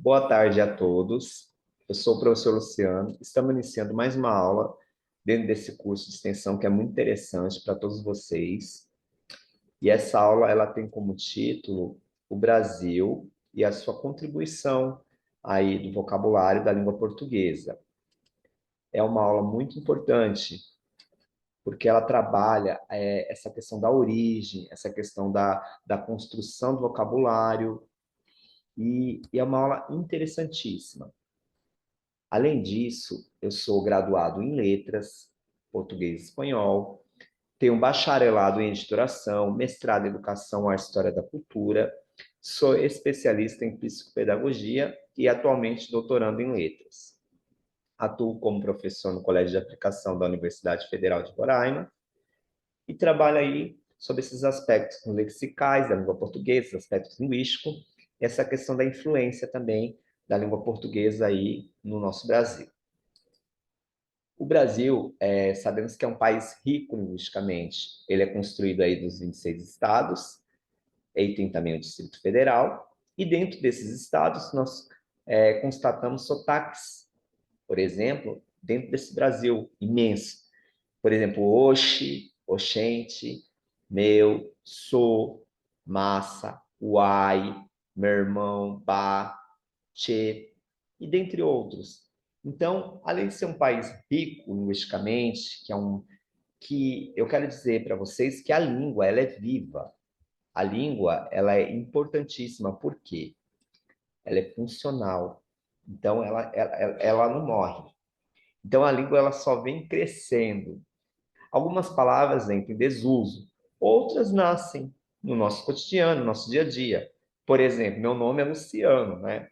Boa tarde a todos. Eu sou o professor Luciano. Estamos iniciando mais uma aula dentro desse curso de extensão que é muito interessante para todos vocês. E essa aula ela tem como título o Brasil e a sua contribuição aí do vocabulário da língua portuguesa. É uma aula muito importante porque ela trabalha essa questão da origem, essa questão da construção do vocabulário e é uma aula interessantíssima. Além disso, eu sou graduado em letras, português e espanhol, tenho um bacharelado em editoração, mestrado em educação, arte e história da cultura, sou especialista em psicopedagogia e atualmente doutorando em letras. Atuo como professor no Colégio de Aplicação da Universidade Federal de Roraima e trabalho aí sobre esses aspectos lexicais da língua portuguesa, aspectos linguísticos, e essa questão da influência também da língua portuguesa aí no nosso Brasil. O Brasil, sabemos que é um país rico linguisticamente. Ele é construído aí dos 26 estados, e tem também o Distrito Federal, e dentro desses estados nós constatamos sotaques, por exemplo, dentro desse Brasil imenso. Por exemplo, oxe, oxente, meu, sou, massa, uai, meu irmão, bah, tchê, e dentre outros. Então, além de ser um país rico linguisticamente, que eu quero dizer para vocês que a língua ela é viva. A língua ela é importantíssima, por quê? Ela é funcional. Então, ela não morre. Então, a língua ela só vem crescendo. Algumas palavras entram em desuso, outras nascem no nosso cotidiano, no nosso dia a dia. Por exemplo, meu nome é Luciano, né?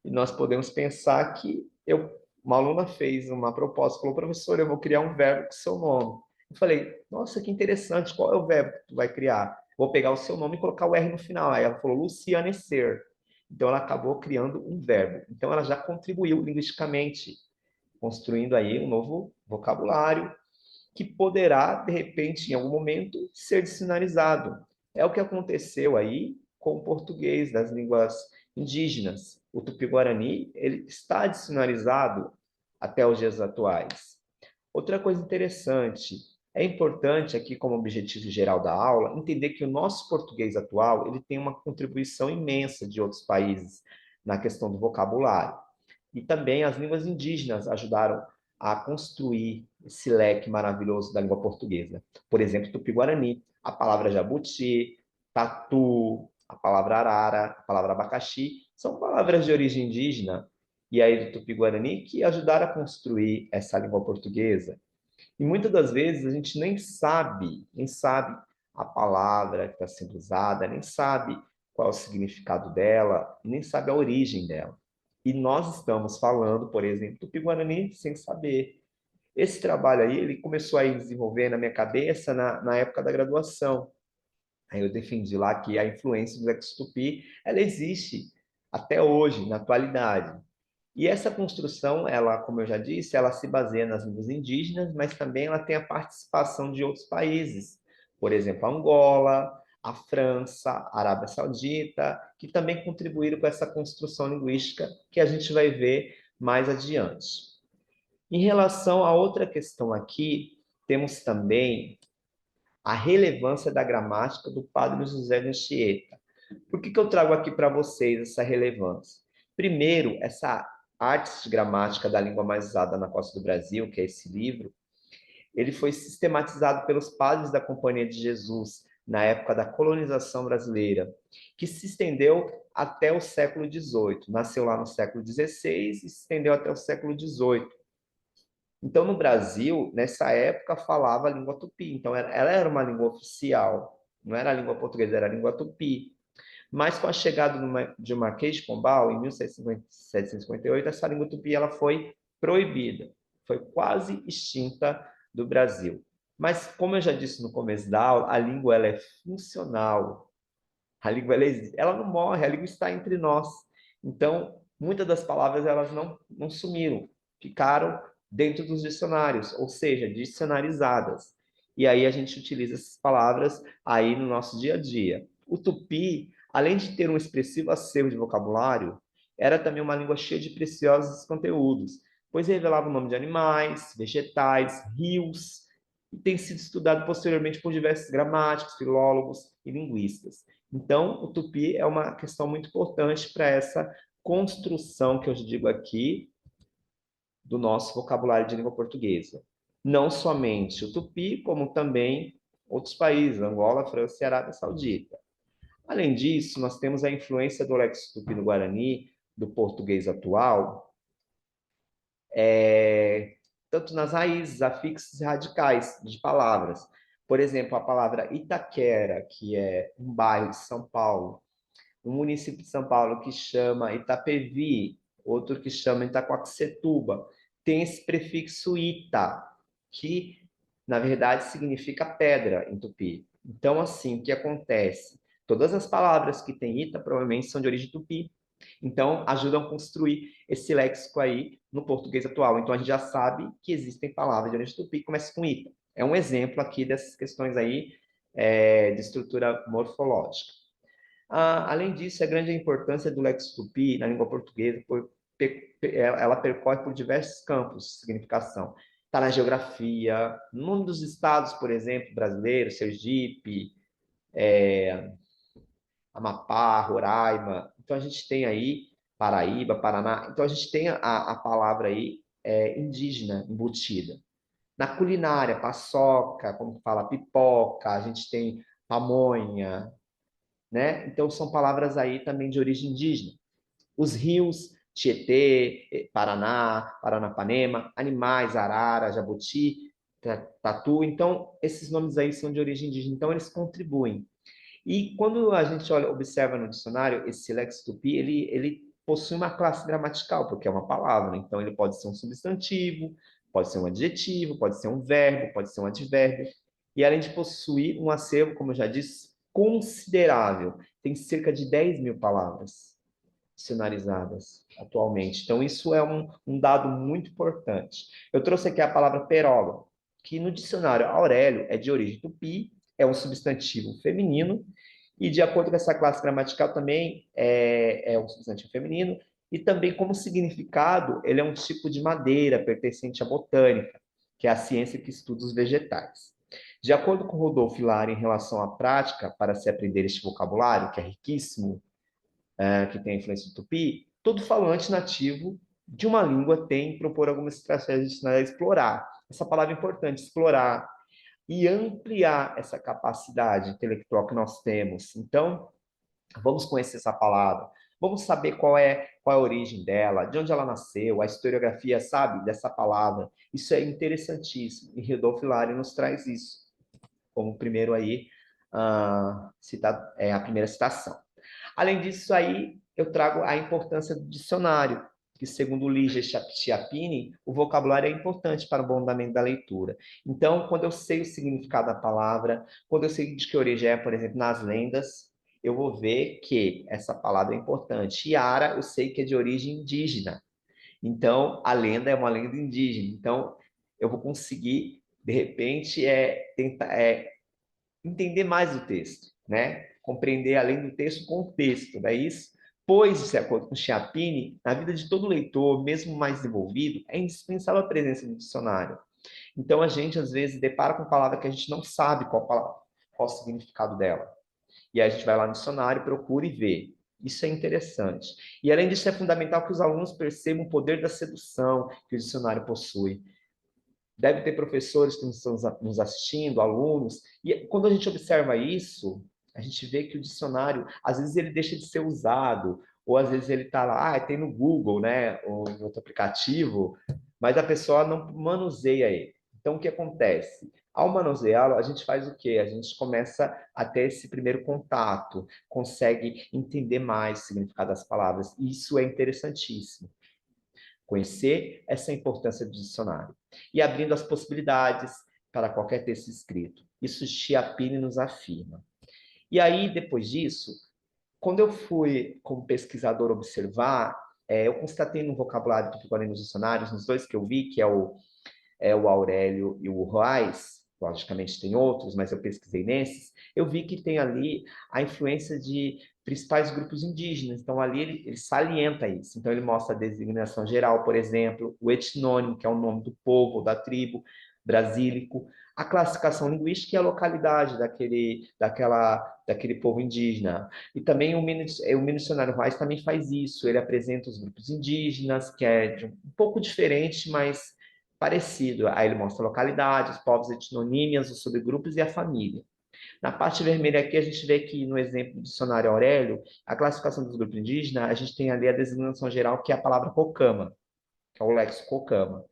E nós podemos pensar que uma aluna fez uma proposta, falou, professor, eu vou criar um verbo com seu nome. Eu falei, nossa, que interessante, qual é o verbo que tu vai criar? Vou pegar o seu nome e colocar o R no final. Aí ela falou, lucianecer. Então ela acabou criando um verbo. Então ela já contribuiu linguisticamente, construindo aí um novo vocabulário, que poderá, de repente, em algum momento, ser dicionarizado. É o que aconteceu aí com o português das línguas indígenas. O Tupi-Guarani ele está dicionarizado até os dias atuais. Outra coisa interessante, é importante aqui como objetivo geral da aula entender que o nosso português atual ele tem uma contribuição imensa de outros países na questão do vocabulário. E também as línguas indígenas ajudaram a construir esse leque maravilhoso da língua portuguesa. Por exemplo, Tupi-Guarani, a palavra jabuti, tatu, a palavra arara, a palavra abacaxi, são palavras de origem indígena e aí do Tupi-Guarani que ajudaram a construir essa língua portuguesa. E muitas das vezes a gente nem sabe a palavra que está sendo usada, nem sabe qual é o significado dela, nem sabe a origem dela. E nós estamos falando, por exemplo, Tupi-Guarani sem saber. Esse trabalho aí, ele começou a desenvolver na minha cabeça na época da graduação. Aí eu defendi lá que a influência do ex-Tupi, ela existe até hoje, na atualidade. E essa construção, ela, como eu já disse, ela se baseia nas línguas indígenas, mas também ela tem a participação de outros países. Por exemplo, a Angola, a França, a Arábia Saudita, que também contribuíram com essa construção linguística que a gente vai ver mais adiante. Em relação a outra questão aqui, temos também a relevância da gramática do Padre José de Anchieta. Por que eu trago aqui para vocês essa relevância? Primeiro, essa Artes de Gramática da Língua Mais Usada na Costa do Brasil, que é esse livro, ele foi sistematizado pelos padres da Companhia de Jesus na época da colonização brasileira, que se estendeu até o século XVIII. Nasceu lá no século XVI e se estendeu até o século XVIII. Então, no Brasil, nessa época, falava a língua tupi. Então, ela era uma língua oficial. Não era a língua portuguesa, era a língua tupi. Mas com a chegada de Marquês de Pombal, em 1758, essa língua tupi ela foi proibida. Foi quase extinta do Brasil. Mas, como eu já disse no começo da aula, a língua ela é funcional. A língua ela não morre, a língua está entre nós. Então, muitas das palavras elas não sumiram, ficaram dentro dos dicionários, ou seja, dicionarizadas. E aí a gente utiliza essas palavras aí no nosso dia a dia. O tupi, além de ter um expressivo acervo de vocabulário, era também uma língua cheia de preciosos conteúdos, pois revelava o nome de animais, vegetais, rios, e tem sido estudado posteriormente por diversos gramáticos, filólogos e linguistas. Então, o tupi é uma questão muito importante para essa construção que eu digo aqui do nosso vocabulário de língua portuguesa. Não somente o tupi, como também outros países, Angola, França e Arábia Saudita. Além disso, nós temos a influência do léxico tupi no Guarani, do português atual, tanto nas raízes, afixos e radicais de palavras. Por exemplo, a palavra Itaquera, que é um bairro de São Paulo, um município de São Paulo que chama Itapevi, outro que chama Itacoaxetuba, tem esse prefixo ita, que na verdade significa pedra em tupi. Então, assim, o que acontece? Todas as palavras que têm ita provavelmente são de origem tupi. Então, ajudam a construir esse léxico aí no português atual. Então, a gente já sabe que existem palavras de origem tupi que começam com ita. É um exemplo aqui dessas questões aí de estrutura morfológica. Além disso, a grande importância do Lex Tupi na língua portuguesa, ela percorre por diversos campos de significação. Está na geografia, no nome dos estados, por exemplo, brasileiros, Sergipe, Amapá, Roraima. Então, a gente tem aí Paraíba, Paraná. Então, a gente tem a palavra aí indígena embutida. Na culinária, paçoca, como fala, pipoca, a gente tem pamonha, né? Então, são palavras aí também de origem indígena. Os rios, Tietê, Paraná, Paranapanema, animais, arara, jabuti, tatu. Então, esses nomes aí são de origem indígena. Então, eles contribuem. E quando a gente olha, observa no dicionário, esse Lex Tupi, ele possui uma classe gramatical, porque é uma palavra. Então, ele pode ser um substantivo, pode ser um adjetivo, pode ser um verbo, pode ser um advérbio. E além de possuir um acervo, como eu já disse, considerável, tem cerca de 10 mil palavras dicionarizadas atualmente. Então, isso é um dado muito importante. Eu trouxe aqui a palavra peroba, que no dicionário Aurélio é de origem tupi, é um substantivo feminino, e de acordo com essa classe gramatical também é um substantivo feminino, e também como significado, ele é um tipo de madeira pertencente à botânica, que é a ciência que estuda os vegetais. De acordo com Rodolfo Hilário, em relação à prática para se aprender este vocabulário, que é riquíssimo, que tem a influência do tupi, todo falante nativo de uma língua tem que propor algumas estratégias para explorar. Essa palavra é importante, explorar e ampliar essa capacidade intelectual que nós temos. Então, vamos conhecer essa palavra, vamos saber qual é a origem dela, de onde ela nasceu, a historiografia, sabe, dessa palavra. Isso é interessantíssimo. E Rodolfo Hilário nos traz isso, como primeiro aí, a primeira citação. Além disso, aí eu trago a importância do dicionário, que segundo Ligia Chiappini, o vocabulário é importante para o bom andamento da leitura. Então, quando eu sei o significado da palavra, quando eu sei de que origem é, por exemplo, nas lendas, eu vou ver que essa palavra é importante. Yara, eu sei que é de origem indígena. Então, a lenda é uma lenda indígena. Então, eu vou conseguir, de repente, tentar entender mais o texto, né? Compreender além do texto o contexto, não é isso? Pois, de acordo com Chiappini, na vida de todo leitor, mesmo mais desenvolvido, é indispensável a presença do dicionário. Então, a gente, às vezes, depara com palavra que a gente não sabe qual o significado dela. E aí a gente vai lá no dicionário, procura e vê. Isso é interessante. E, além disso, é fundamental que os alunos percebam o poder da sedução que o dicionário possui. Deve ter professores que estão nos assistindo, alunos, e quando a gente observa isso, a gente vê que o dicionário, às vezes ele deixa de ser usado, ou às vezes ele está lá, tem no Google, né, ou em outro aplicativo, mas a pessoa não manuseia ele. Então, o que acontece? Ao manuseá-lo, a gente faz o quê? A gente começa a ter esse primeiro contato, consegue entender mais o significado das palavras, e isso é interessantíssimo. Conhecer essa importância do dicionário e abrindo as possibilidades para qualquer texto escrito. Isso Chiappini nos afirma. E aí, depois disso, quando eu fui, como pesquisador, observar, eu constatei no vocabulário que ficou ali nos dicionários, nos dois que eu vi, que é o Aurélio e o Ruais, logicamente tem outros, mas eu pesquisei nesses, eu vi que tem ali a influência de principais grupos indígenas. Então, ali ele salienta isso. Então, ele mostra a designação geral, por exemplo, o etnônimo, que é o nome do povo, da tribo, brasílico, a classificação linguística e a localidade daquele povo indígena. E também o Missionário Reis também faz isso, ele apresenta os grupos indígenas, que é um pouco diferente, mas parecido. Aí ele mostra a localidade, os povos etnonímias, os subgrupos e a família. Na parte vermelha aqui, a gente vê que, no exemplo do dicionário Aurélio, a classificação dos grupos indígenas, a gente tem ali a designação geral, que é a palavra cocama, que é o léxico cocama.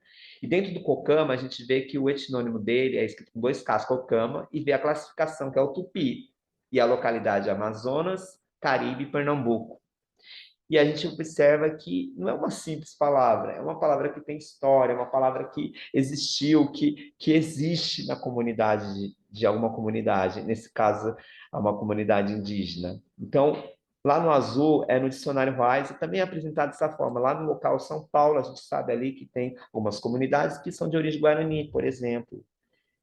E dentro do cocama, a gente vê que o etnônimo dele é escrito com dois Ks, cocama, e vê a classificação, que é o tupi, e a localidade Amazonas, Caribe e Pernambuco. E a gente observa que não é uma simples palavra, é uma palavra que tem história, é uma palavra que existiu, que existe na comunidade, de alguma comunidade, nesse caso, é uma comunidade indígena. Então, lá no azul, é no dicionário Wise, e também é apresentado dessa forma. Lá no local São Paulo, a gente sabe ali que tem algumas comunidades que são de origem guarani, por exemplo.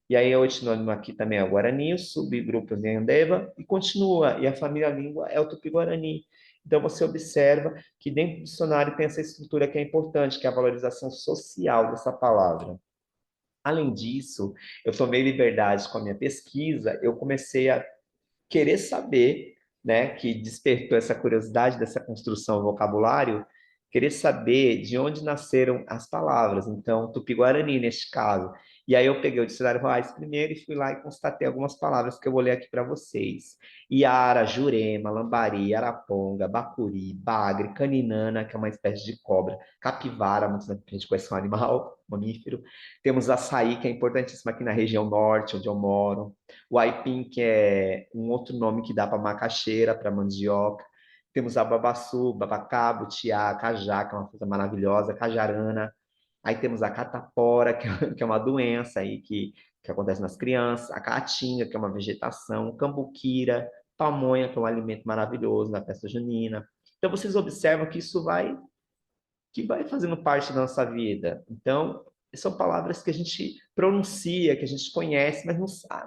E aí o etnônimo aqui também é o Guarani, o subgrupo é Andeva, e continua, e a família língua é o Tupi-Guarani. Então você observa que dentro do dicionário tem essa estrutura que é importante, que é a valorização social dessa palavra. Além disso, eu tomei liberdade com a minha pesquisa, eu comecei a querer saber, né, que despertou essa curiosidade dessa construção do vocabulário, querer saber de onde nasceram as palavras. Então, Tupi-Guarani, neste caso. E aí eu peguei o dicionário Reis primeiro e fui lá e constatei algumas palavras que eu vou ler aqui para vocês. Iara, Jurema, Lambari, Araponga, Bacuri, Bagre, Caninana, que é uma espécie de cobra, Capivara, muitos a gente conhece um animal, mamífero. Temos Açaí, que é importantíssimo aqui na região norte, onde eu moro. O aipim, que é um outro nome que dá para macaxeira, para mandioca. Temos a babaçu, babacá, butiá, cajá, que é uma fruta maravilhosa, cajarana. Aí temos a catapora, que é uma doença aí que acontece nas crianças. A caatinga, que é uma vegetação. Cambuquira, pamonha, que é um alimento maravilhoso na festa junina. Então, vocês observam que isso vai fazendo parte da nossa vida. Então, são palavras que a gente pronuncia, que a gente conhece, mas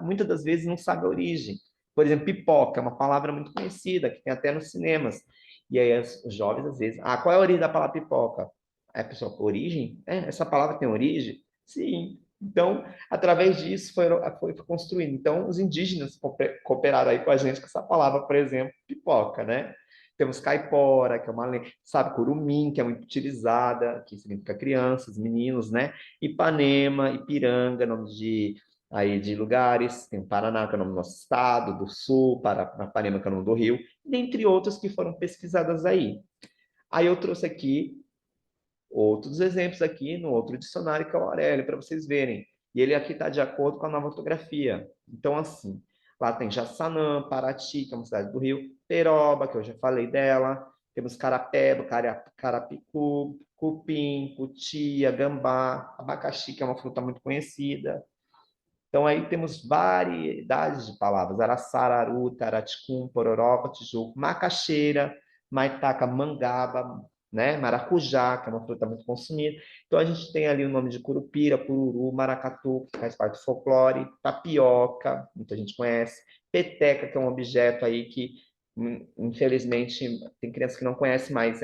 muitas das vezes não sabe a origem. Por exemplo, pipoca é uma palavra muito conhecida, que tem até nos cinemas. E aí os jovens, às vezes, qual é a origem da palavra pipoca? Aí a pessoa, origem? Essa palavra tem origem? Sim. Então, através disso, foi construindo. Então, os indígenas cooperaram aí com a gente com essa palavra, por exemplo, pipoca, né? Temos caipora, que é uma, sabe, curumim, que é muito utilizada, que significa crianças, meninos, né? Ipanema, Ipiranga, nome de lugares. Tem o Paraná, que é o nome do nosso estado, do Sul, Paranapanema, que é o nome do Rio, dentre outras que foram pesquisadas aí. Aí eu trouxe aqui outros exemplos aqui no outro dicionário, que é o Aurélio, para vocês verem. E ele aqui está de acordo com a nova ortografia. Então, assim, lá tem Jaçanã, Paraty, que é uma cidade do Rio, Peroba, que eu já falei dela, temos Carapeba, Carapicu, Cupim, Cutia, Gambá, abacaxi, que é uma fruta muito conhecida. Então, aí temos variedades de palavras: araçá, aruta, araticum, pororoca, tijuco, macaxeira, maitaca, mangaba, né? Maracujá, que é uma fruta muito consumida. Então, a gente tem ali o nome de curupira, cururu, maracatu, que faz parte do folclore, tapioca, muita gente conhece, peteca, que é um objeto aí que, infelizmente, tem crianças que não conhecem, mas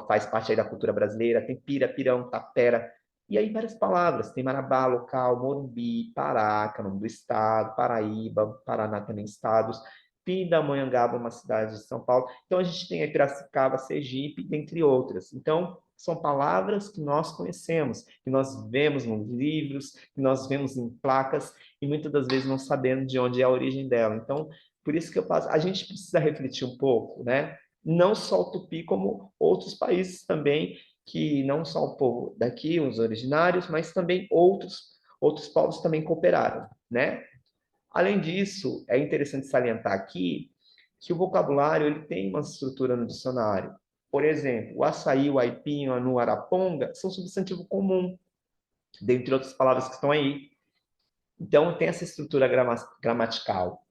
faz parte aí da cultura brasileira. Tem pira, pirão, tapera, e aí várias palavras, tem Marabá, local, Morumbi, Pará, que é o nome do estado, Paraíba, Paraná também estados, Pindamonhangaba, uma cidade de São Paulo. Então a gente tem aí Piracicaba, Sergipe, dentre outras. Então são palavras que nós conhecemos, que nós vemos nos livros, que nós vemos em placas e muitas das vezes não sabendo de onde é a origem dela. Então, por isso que eu passo, a gente precisa refletir um pouco, né? Não só o Tupi, como outros países também que não só o povo daqui, os originários, mas também outros povos também cooperaram, né? Além disso, é interessante salientar aqui que o vocabulário ele tem uma estrutura no dicionário. Por exemplo, o açaí, o aipim, o anu, araponga são substantivo comum, dentre outras palavras que estão aí. Então, tem essa estrutura gramatical.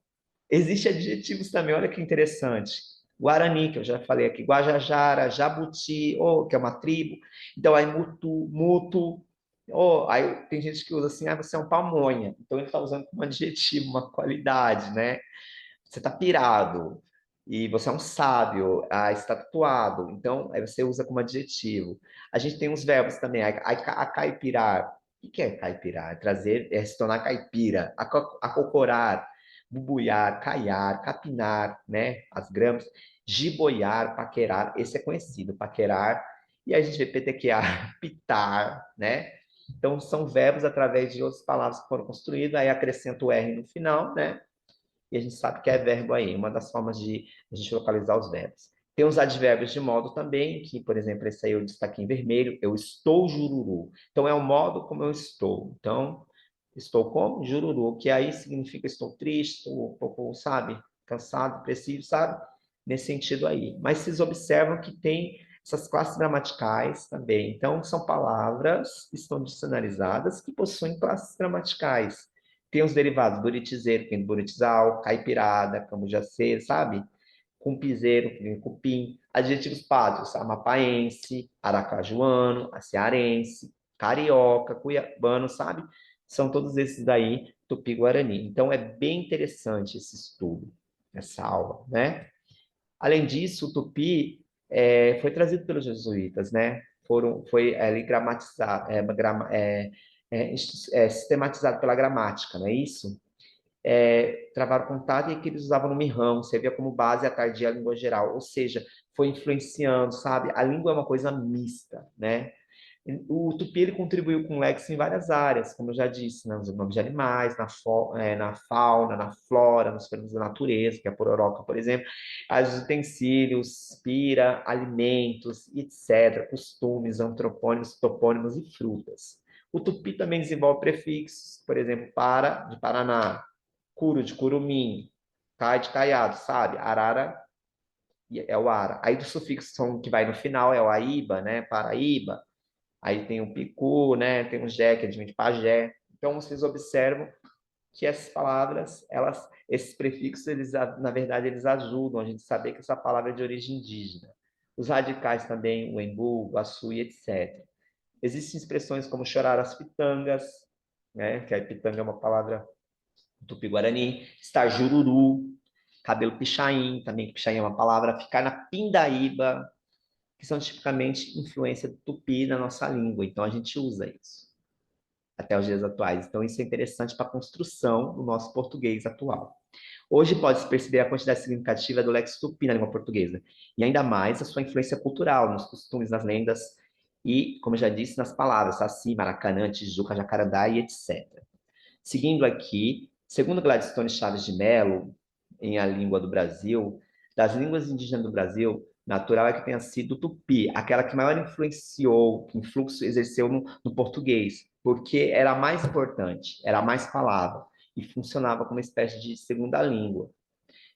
Existem adjetivos também, olha que interessante. Guarani, que eu já falei aqui, Guajajara, Jabuti, que é uma tribo. Então, aí mutu, mutu. Ou, aí tem gente que usa assim, ah, você é um pamonha. Então ele está usando como adjetivo, uma qualidade, né? Você está pirado. E você é um sábio, ah, está tatuado. Então, aí você usa como adjetivo. A gente tem uns verbos também. A caipirar. O que é caipirar? É trazer, é se tornar caipira. Acocorar, bubuiar, caiar, capinar, né? As gramas. Giboiar, paquerar. Esse é conhecido, paquerar. E a gente vê petequear, pitar, né? Então, são verbos através de outras palavras que foram construídas, aí acrescenta o R no final, né? E a gente sabe que é verbo aí, uma das formas de a gente localizar os verbos. Tem os advérbios de modo também, que, por exemplo, esse aí eu destaquei em vermelho, eu estou jururu. Então, é o modo como eu estou. Então, estou como? Jururu, que aí significa estou triste, estou um pouco, sabe, cansado, depressivo, sabe? Nesse sentido aí. Mas vocês observam que tem essas classes gramaticais também. Então, são palavras que estão dicionarizadas que possuem classes gramaticais. Tem os derivados buritizeiro, que vem do buritizal, caipirada, camujaceiro, sabe? Cumpizeiro, que vem do cupim. Adjetivos pátrios, amapaense, aracajuano, cearense, carioca, cuiabano, sabe? São todos esses daí, tupi-guarani. Então, é bem interessante esse estudo, essa aula, né? Além disso, o tupi foi trazido pelos jesuítas, né? Foi ali gramatizado, sistematizado pela gramática, não é isso? Travaram contato e que eles usavam no mirrão, servia como base à tardia a língua geral, ou seja, foi influenciando, sabe? A língua é uma coisa mista, né? O tupi ele contribuiu com o léxico em várias áreas, como eu já disse, né? Nos nomes de animais, na fauna, na flora, nos fenômenos da natureza, que é a pororoca, por exemplo, os utensílios, pira, alimentos, etc., costumes, antropônimos, topônimos e frutas. O tupi também desenvolve prefixos, por exemplo, para, de Paraná, curo, de curumim, cai, de caiado, sabe? Arara é o ara. Aí do sufixo que vai no final é o aíba, né? Paraíba. Aí tem o picu, né? Tem o jé, que é de pajé. Então, vocês observam que essas palavras, esses prefixos, na verdade, eles ajudam a gente a saber que essa palavra é de origem indígena. Os radicais também, o embu, o açu e etc. Existem expressões como chorar as pitangas, né? Que a pitanga é uma palavra tupi-guarani. Estar jururu, cabelo pichain, também que pichain é uma palavra. Ficar na pindaíba, que são tipicamente influência do tupi na nossa língua. Então, a gente usa isso até os dias atuais. Então, isso é interessante para a construção do nosso português atual. Hoje pode-se perceber a quantidade significativa do léxico tupi na língua portuguesa, e ainda mais a sua influência cultural, nos costumes, nas lendas e, como eu já disse, nas palavras, Saci, Maracanã, Tijuca, Jacarandá e etc. Seguindo aqui, segundo Gladstone Chaves de Mello, em A Língua do Brasil, das línguas indígenas do Brasil, natural é que tenha sido o tupi, aquela que maior influenciou, que influxo exerceu no português, porque era a mais importante, era a mais falada e funcionava como uma espécie de segunda língua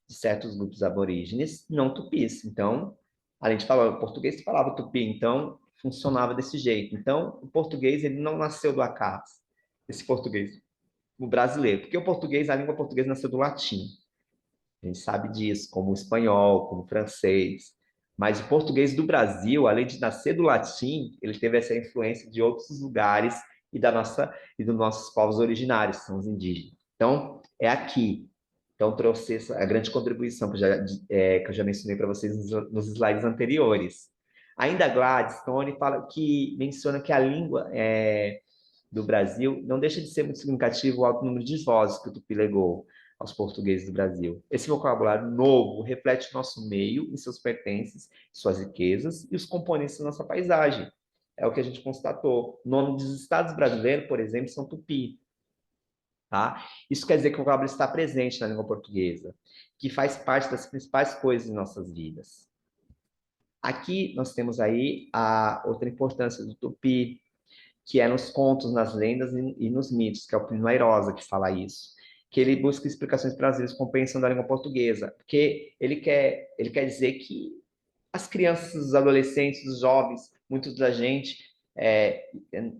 de certos grupos aborígenes não tupis. Então, além de falar o português, falava tupi, então funcionava desse jeito. Então, o português ele não nasceu do acaso, esse português o brasileiro, porque o português, a língua portuguesa nasceu do latim. A gente sabe disso, como o espanhol, como o francês. Mas o português do Brasil, além de nascer do latim, ele teve essa influência de outros lugares e dos nossos povos originários, que são os indígenas. Então, é aqui. Então, trouxe a grande contribuição que eu já mencionei para vocês nos slides anteriores. Ainda Gladstone menciona que a língua do Brasil, não deixa de ser muito significativo o alto número de vozes que o Tupi legou aos portugueses do Brasil. Esse vocabulário novo reflete nosso meio e seus pertences, suas riquezas e os componentes da nossa paisagem. É o que a gente constatou. O nome dos estados brasileiros, por exemplo, são Tupi. Tá? Isso quer dizer que o vocabulário está presente na língua portuguesa, que faz parte das principais coisas em nossas vidas. Aqui nós temos aí a outra importância do Tupi, que é nos contos, nas lendas e nos mitos, que é o Plínio Airosa que fala isso, que ele busca explicações brasileiras compreensão da língua portuguesa, porque ele quer dizer que as crianças, os adolescentes, os jovens, muitos da gente,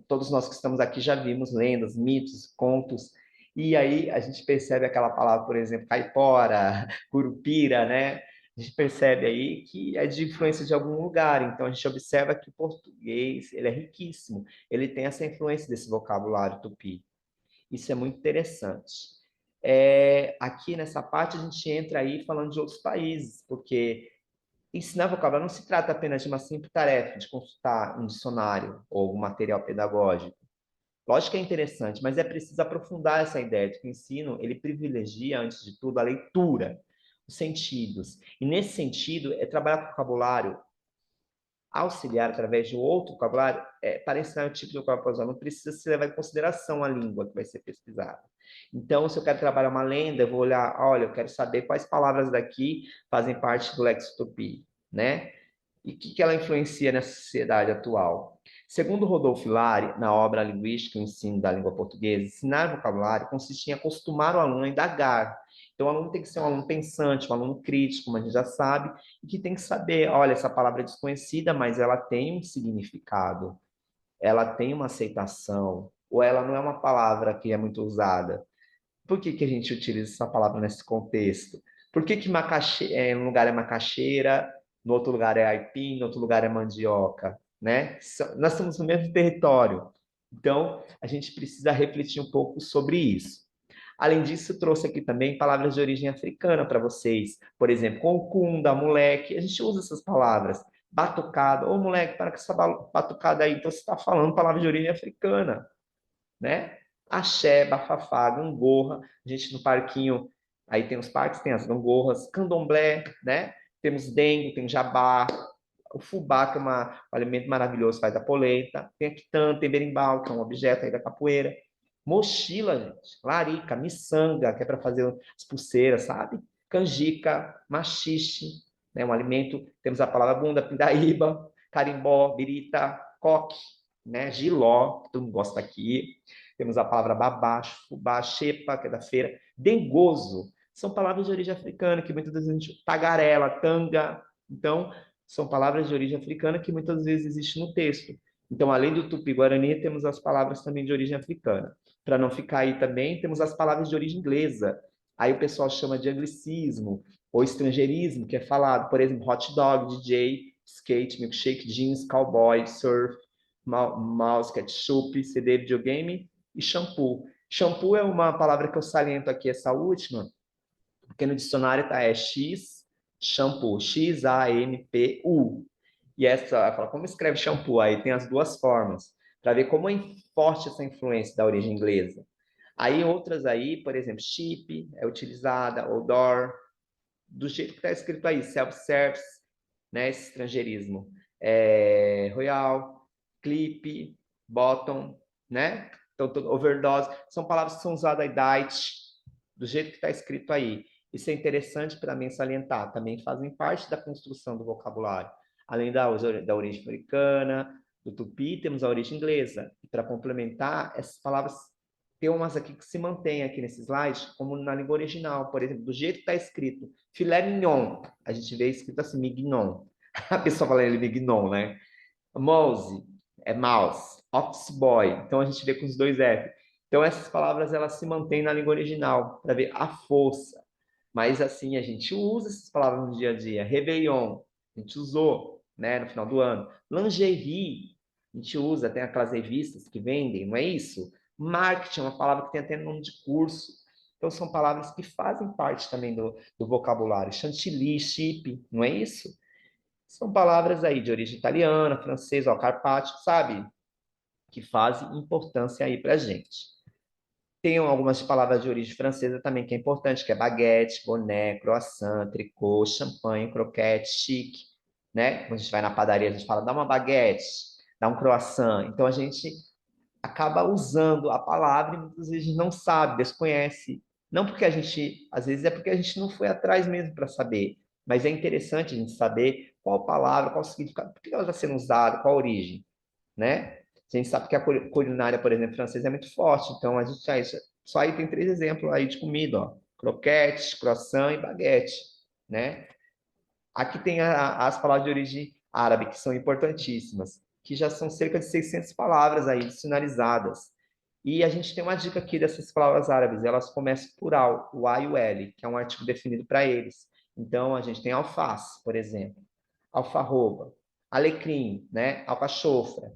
todos nós que estamos aqui já vimos lendas, mitos, contos, e aí a gente percebe aquela palavra, por exemplo, caipora, curupira, né? A gente percebe aí que é de influência de algum lugar. Então, a gente observa que o português, ele é riquíssimo. Ele tem essa influência desse vocabulário tupi. Isso é muito interessante. Aqui nessa parte, a gente entra aí falando de outros países, porque ensinar vocabulário não se trata apenas de uma simples tarefa de consultar um dicionário ou um material pedagógico. Lógico que é interessante, mas é preciso aprofundar essa ideia de que o ensino, ele privilegia, antes de tudo, a leitura, os sentidos. E nesse sentido, é trabalhar com o vocabulário auxiliar através de outro vocabulário para ensinar o tipo de vocabulário. Não precisa se levar em consideração a língua que vai ser pesquisada. Então, se eu quero trabalhar uma lenda, eu vou olhar, olha, eu quero saber quais palavras daqui fazem parte do lexicotopia, né? E o que ela influencia nessa sociedade atual. Segundo Rodolfo Lari, na obra Linguística e o Ensino da Língua Portuguesa, ensinar vocabulário consiste em acostumar o aluno a indagar. Então, o aluno tem que ser um aluno pensante, um aluno crítico, como a gente já sabe, e que tem que saber, olha, essa palavra é desconhecida, mas ela tem um significado, ela tem uma aceitação, ou ela não é uma palavra que é muito usada. Por que que a gente utiliza essa palavra nesse contexto? Por que que um lugar é macaxeira, no outro lugar é aipim, no outro lugar é mandioca, né? Nós estamos no mesmo território. Então, a gente precisa refletir um pouco sobre isso. Além disso, trouxe aqui também palavras de origem africana para vocês. Por exemplo, concunda, moleque. A gente usa essas palavras. Batucada. Ô, moleque, para com essa batucada aí. Então, você está falando palavra de origem africana, né? Axé, bafafá, gangorra. A gente no parquinho, aí tem os parques, tem as gangorras, candomblé, né? Temos dengue, tem jabá, o fubá, que é um alimento maravilhoso, faz a polenta. Tem a quitanda, tem berimbau, que é um objeto aí da capoeira. Mochila, gente, larica, miçanga, que é para fazer as pulseiras, sabe? Canjica, machixe, né? Um alimento. Temos a palavra bunda, pindaíba, carimbó, birita, coque, né? Giló, que todo mundo gosta aqui. Temos a palavra babacho, fubá, xepa, que é da feira. Dengoso, são palavras de origem africana, que muitas vezes a gente... Tagarela, tanga. Então, são palavras de origem africana que muitas vezes existem no texto. Então, além do tupi-guarani, temos as palavras também de origem africana. Para não ficar aí também, temos as palavras de origem inglesa. Aí o pessoal chama de anglicismo ou estrangeirismo, que é falado, por exemplo, hot dog, DJ, skate, milkshake, jeans, cowboy, surf, mouse, ketchup, CD, videogame e shampoo. Shampoo é uma palavra que eu saliento aqui, essa última, porque no dicionário está X, shampoo, X-A-M-P-U. E essa, fala, como escreve shampoo? Aí tem as duas formas, para ver como é forte essa influência da origem inglesa. Aí outras aí, por exemplo, chip é utilizada, outdoor, do jeito que está escrito aí, self-service, né, esse estrangeirismo. Royal, clip, bottom, né? Então, overdose, são palavras que são usadas aí, diet, do jeito que está escrito aí. Isso é interessante para mim salientar, também fazem parte da construção do vocabulário. Além da origem africana, do tupi, temos a origem inglesa. E para complementar, essas palavras, tem umas aqui que se mantêm aqui nesse slide, como na língua original, por exemplo, do jeito que está escrito, filé mignon, a gente vê escrito assim, mignon. A pessoa fala ele mignon, né? Mouse é mouse, office boy, então a gente vê com os dois F. Então essas palavras elas se mantêm na língua original para ver a força. Mas assim a gente usa essas palavras no dia a dia. Réveillon, a gente usou, né, no final do ano. Lingerie, a gente usa, tem aquelas revistas que vendem, não é isso? Marketing é uma palavra que tem até nome de curso. Então são palavras que fazem parte também do vocabulário. Chantilly, chip, não é isso? São palavras aí de origem italiana, francesa, ó, carpaccio, sabe? Que fazem importância aí para a gente. Tem algumas palavras de origem francesa também que é importante, que é baguete, boné, croissant, tricot, champanhe, croquete, chique, né? Quando a gente vai na padaria, a gente fala, dá uma baguete, dá um croissant. Então, a gente acaba usando a palavra e muitas vezes a gente não sabe, desconhece. Não porque a gente, às vezes é porque a gente não foi atrás mesmo para saber, mas é interessante a gente saber qual palavra, qual significado, por que ela está sendo usada, qual a origem, né? A gente sabe que a culinária, por exemplo, francesa é muito forte, então a gente só aí tem três exemplos aí de comida, ó: croquete, croissant e baguete, né? Aqui tem as palavras de origem árabe, que são importantíssimas, que já são cerca de 600 palavras aí dicionarizadas. E a gente tem uma dica aqui dessas palavras árabes, elas começam por al, o A e o L, que é um artigo definido para eles. Então, a gente tem alface, por exemplo, alfarroba, alecrim, né? Alcachofra.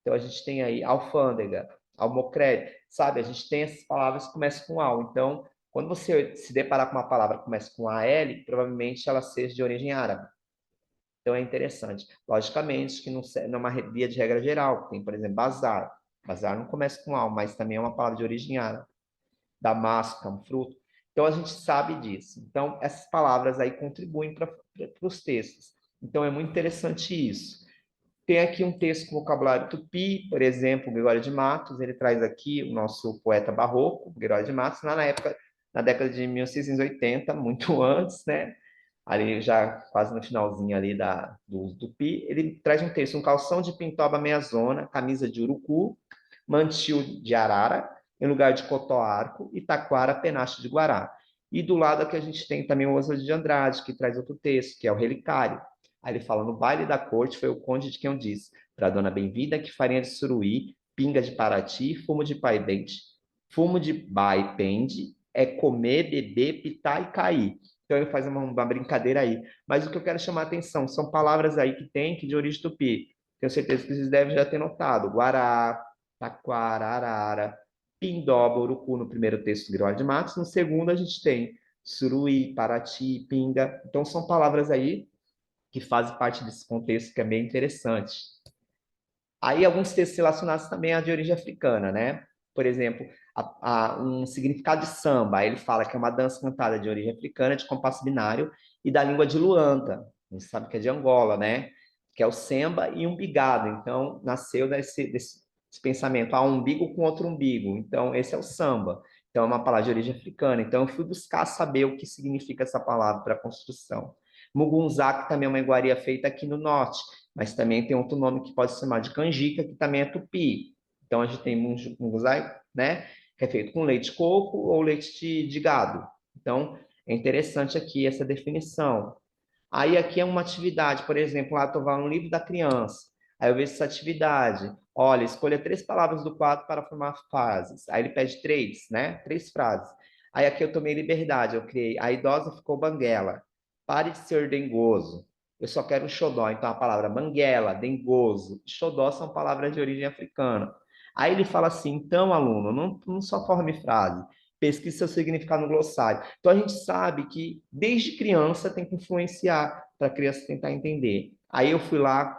Então, a gente tem aí alfândega, almocreve, sabe? A gente tem essas palavras que começam com al. Então, quando você se deparar com uma palavra que começa com AL, provavelmente ela seja de origem árabe. Então, é interessante. Logicamente que não é uma via de regra geral. Tem, por exemplo, bazar. Bazar não começa com al, mas também é uma palavra de origem árabe. Damasco, é um fruto. Então, a gente sabe disso. Então, essas palavras aí contribuem para os textos. Então, é muito interessante isso. Tem aqui um texto com vocabulário tupi, por exemplo, Gregório de Matos, ele traz aqui o nosso poeta barroco, Gregório de Matos, lá na época, na década de 1680, muito antes, né? Ali já quase no finalzinho ali do uso do tupi, ele traz um texto, um calção de pintoba meiazona, camisa de urucu, mantil de arara, em lugar de cotó-arco, e taquara, penacho de guará. E do lado aqui a gente tem também o Oswald de Andrade, que traz outro texto, que é o Relicário. Aí ele fala, no baile da corte foi o conde de quem eu disse, para dona Bem-vinda que farinha de suruí, pinga de Paraty, fumo de paidente, fumo de bai pende, é comer, beber, pitar e cair. Então ele faz uma brincadeira aí. Mas o que eu quero chamar a atenção são palavras aí que tem que de origem tupi. Tenho certeza que vocês devem já ter notado. Guará, taquara, arara, pindoba, urucu no primeiro texto do Gregório de Matos. No segundo a gente tem suruí, Paraty, pinga. Então são palavras aí que fazem parte desse contexto que é bem interessante. Aí alguns textos relacionados também à de origem africana, né? Por exemplo, um significado de samba. Aí ele fala que é uma dança cantada de origem africana, de compasso binário e da língua de Luanda. A gente sabe que é de Angola, né? Que é o samba e umbigado. Então, nasceu desse pensamento, um umbigo com outro umbigo. Então, esse é o samba. Então, é uma palavra de origem africana. Então, eu fui buscar saber o que significa essa palavra para a construção. Mugunzá, que também é uma iguaria feita aqui no norte, mas também tem outro nome que pode se chamar de canjica, que também é tupi. Então, a gente tem munguzai, né, que é feito com leite de coco ou leite de gado. Então, é interessante aqui essa definição. Aí, aqui é uma atividade, por exemplo, lá estou no livro da criança. Aí eu vejo essa atividade. Olha, escolha 3 palavras do quadro para formar frases. Aí ele pede 3, né? 3 frases. Aí aqui eu tomei liberdade, eu criei. A idosa ficou banguela. Pare de ser dengoso. Eu só quero um xodó. Então, a palavra banguela, dengoso, xodó são palavras de origem africana. Aí ele fala assim, então, aluno, não só forme frase, pesquise seu significado no glossário. Então, a gente sabe que, desde criança, tem que influenciar para a criança tentar entender. Aí eu fui lá,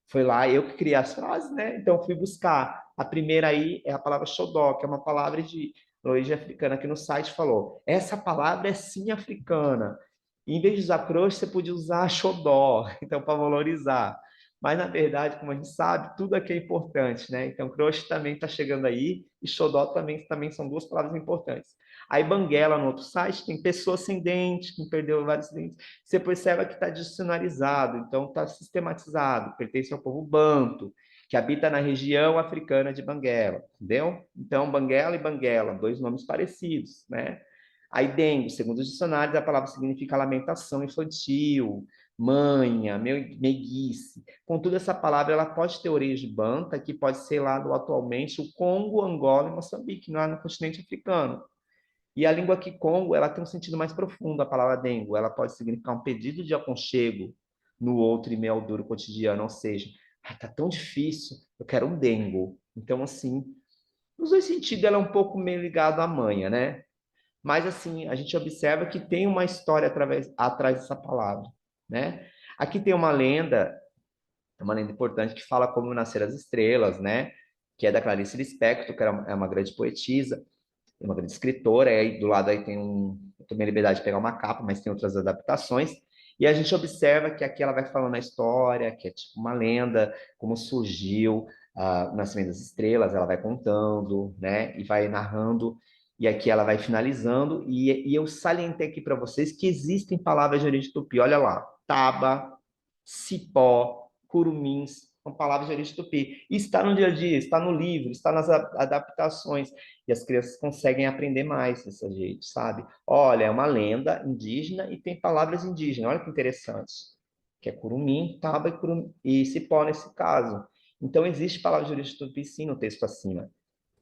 foi lá eu que criei as frases, né? Então, eu fui buscar. A primeira aí é a palavra xodó, que é uma palavra de origem africana, que no site falou, essa palavra é sim africana. E, em vez de usar crush, você podia usar xodó, então, para valorizar. Mas, na verdade, como a gente sabe, tudo aqui é importante, né? Então, crush também está chegando aí, e xodó também são 2 palavras importantes. Aí, banguela, no outro site, tem pessoa sem dente, que perdeu vários dentes. Você percebe que está dicionarizado, então está sistematizado, pertence ao povo banto, que habita na região africana de Banguela, entendeu? Então, Banguela e Banguela, 2 nomes parecidos, né? Aí, dengue, segundo os dicionários, a palavra significa lamentação infantil, manha, meiguice. Contudo, essa palavra ela pode ter origem banta, que pode ser lá do atualmente o Congo, Angola e Moçambique, lá no continente africano. E a língua Kikongo, ela tem um sentido mais profundo, a palavra dengo. Ela pode significar um pedido de aconchego no outro e meio duro cotidiano, ou seja, tá tão difícil, eu quero um dengo. Então, assim, nos 2 sentidos, ela é um pouco meio ligada à manha, né? Mas, assim, a gente observa que tem uma história atrás dessa palavra, né? Aqui tem uma lenda importante que fala como nasceram as estrelas, né? Que é da Clarice Lispector, que é uma grande poetisa, uma grande escritora, e aí do lado aí tem eu tomei a liberdade de pegar uma capa, mas tem outras adaptações, e a gente observa que aqui ela vai falando a história, que é tipo uma lenda, como surgiu o nascimento das estrelas, ela vai contando, né, e vai narrando, e aqui ela vai finalizando, e eu salientei aqui para vocês que existem palavras de origem tupi, olha lá, taba, cipó, curumins, são palavras de origem tupi. E está no dia a dia, está no livro, está nas adaptações. E as crianças conseguem aprender mais desse jeito, sabe? Olha, é uma lenda indígena e tem palavras indígenas. Olha que interessante. Que é curumim, taba e cipó nesse caso. Então, existe palavra de origem tupi sim no texto acima,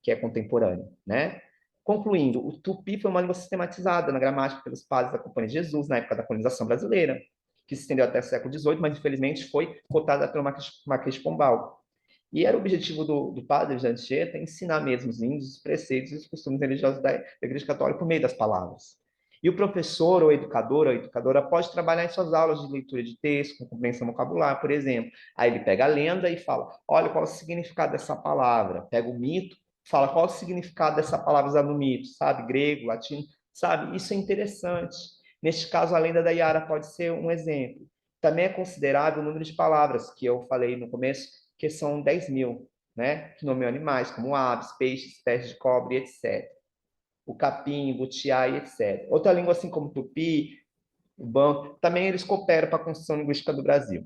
que é contemporâneo, né? Concluindo, o tupi foi uma língua sistematizada na gramática pelos padres da Companhia de Jesus, na época da colonização brasileira, que se estendeu até o século XVIII, mas infelizmente foi cotada pelo Marquês de Pombal. E era o objetivo do padre de Anchieta ensinar mesmo os índios os preceitos e os costumes religiosos da Igreja Católica por meio das palavras. E o professor ou educador ou educadora pode trabalhar em suas aulas de leitura de texto, com compreensão vocabular, por exemplo. Aí ele pega a lenda e fala, olha qual é o significado dessa palavra. Pega o mito, fala qual é o significado dessa palavra usada no mito, sabe? Grego, latino, sabe? Isso é interessante. Neste caso, a lenda da Yara pode ser um exemplo. Também é considerável o número de palavras, que eu falei no começo, que são 10.000, né? Que nomeiam animais como aves, peixes, espécies de cobre, etc. O capim, o butiá e etc. Outra língua, assim como o tupi, o banto, também eles cooperam para a construção linguística do Brasil.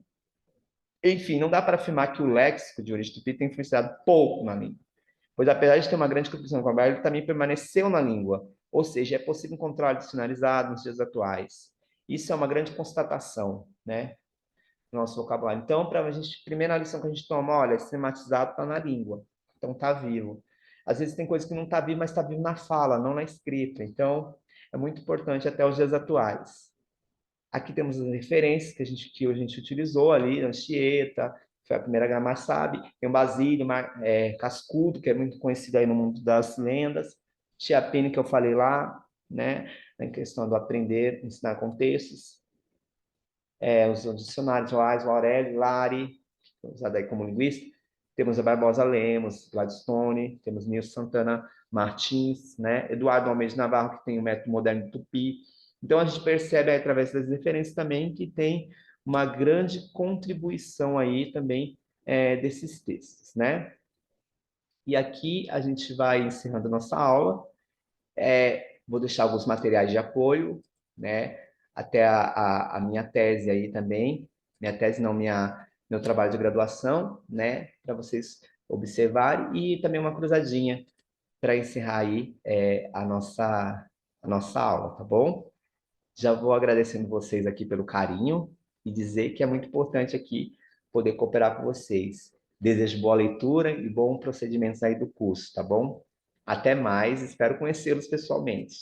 Enfim, não dá para afirmar que o léxico de origem tupi tem influenciado pouco na língua, pois apesar de ter uma grande contribuição com a ele também permaneceu na língua, ou seja, é possível encontrar dicionarizado nos dias atuais. Isso é uma grande constatação, né? Nosso vocabulário. Então, para a gente, primeira lição que a gente toma, olha, sistematizado está na língua, então está vivo. Às vezes tem coisa que não está vivo, mas está vivo na fala, não na escrita. Então, é muito importante até os dias atuais. Aqui temos as referências que a gente utilizou ali, Anchieta, foi a primeira Gramaçabe, tem o Basílio, Cascudo, que é muito conhecido aí no mundo das lendas, Chiapini, que eu falei lá, né, na questão do aprender, ensinar contextos, os dicionários Wise, Aurélio, Lari, usado aí como linguista, temos a Barbosa Lemos, Gladstone, temos Nilson Santana Martins, né? Eduardo Almeida Navarro, que tem o método moderno do Tupi. Então, a gente percebe aí, através das referências também que tem uma grande contribuição aí também desses textos, né? E aqui a gente vai encerrando a nossa aula. Vou deixar alguns materiais de apoio, né? Até a minha tese aí também, minha tese não, meu trabalho de graduação, né? Para vocês observarem e também uma cruzadinha para encerrar aí a nossa aula, tá bom? Já vou agradecendo vocês aqui pelo carinho e dizer que é muito importante aqui poder cooperar com vocês. Desejo boa leitura e bom procedimento aí do curso, tá bom? Até mais, espero conhecê-los pessoalmente.